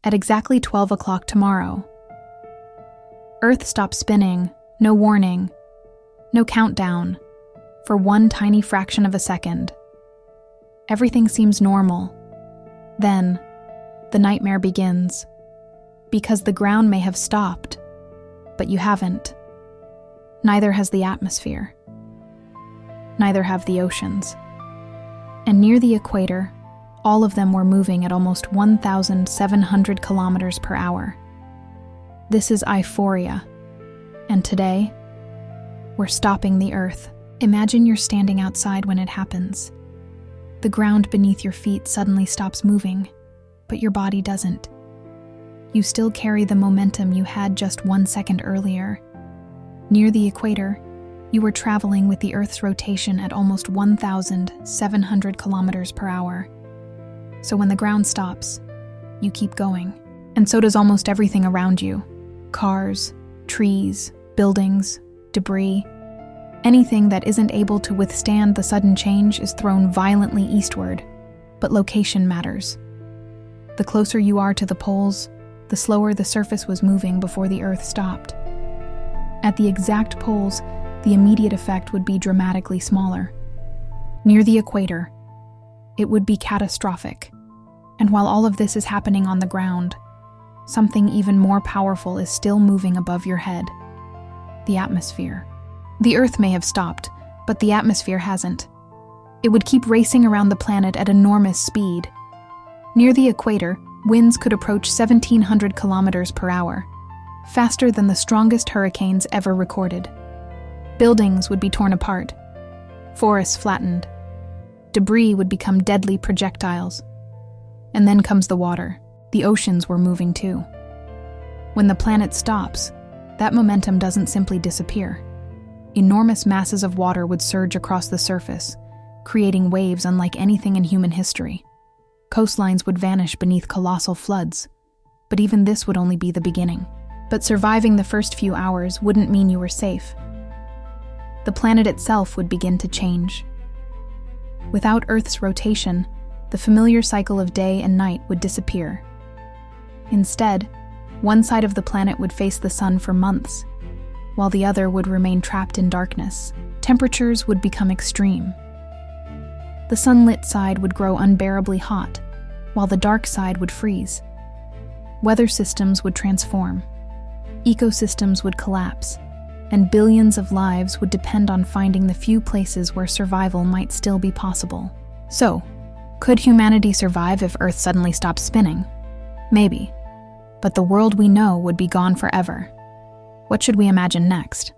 At exactly 12 o'clock tomorrow. Earth stops spinning, no warning, no countdown, for one tiny fraction of a second. Everything seems normal. Then, the nightmare begins. Because the ground may have stopped, but you haven't. Neither has the atmosphere. Neither have the oceans. And near the equator, all of them were moving at almost 1,700 kilometers per hour. This is IFORIA, and today, we're stopping the Earth. Imagine you're standing outside when it happens. The ground beneath your feet suddenly stops moving, but your body doesn't. You still carry the momentum you had just 1 second earlier. Near the equator, you were traveling with the Earth's rotation at almost 1,700 kilometers per hour. So when the ground stops, you keep going. And so does almost everything around you. Cars, trees, buildings, debris. Anything that isn't able to withstand the sudden change is thrown violently eastward. But location matters. The closer you are to the poles, the slower the surface was moving before the Earth stopped. At the exact poles, the immediate effect would be dramatically smaller. Near the equator, it would be catastrophic. And while all of this is happening on the ground, something even more powerful is still moving above your head: the atmosphere. The Earth may have stopped, but the atmosphere hasn't. It would keep racing around the planet at enormous speed. Near the equator, winds could approach 1,700 kilometers per hour, faster than the strongest hurricanes ever recorded. Buildings would be torn apart, forests flattened, debris would become deadly projectiles. And then comes the water. The oceans were moving too. When the planet stops, that momentum doesn't simply disappear. Enormous masses of water would surge across the surface, creating waves unlike anything in human history. Coastlines would vanish beneath colossal floods, but even this would only be the beginning. But surviving the first few hours wouldn't mean you were safe. The planet itself would begin to change. Without Earth's rotation, the familiar cycle of day and night would disappear. Instead, one side of the planet would face the sun for months, while the other would remain trapped in darkness. Temperatures would become extreme. The sunlit side would grow unbearably hot, while the dark side would freeze. Weather systems would transform. Ecosystems would collapse, and billions of lives would depend on finding the few places where survival might still be possible. So, could humanity survive if Earth suddenly stopped spinning? Maybe, but the world we know would be gone forever. What should we imagine next?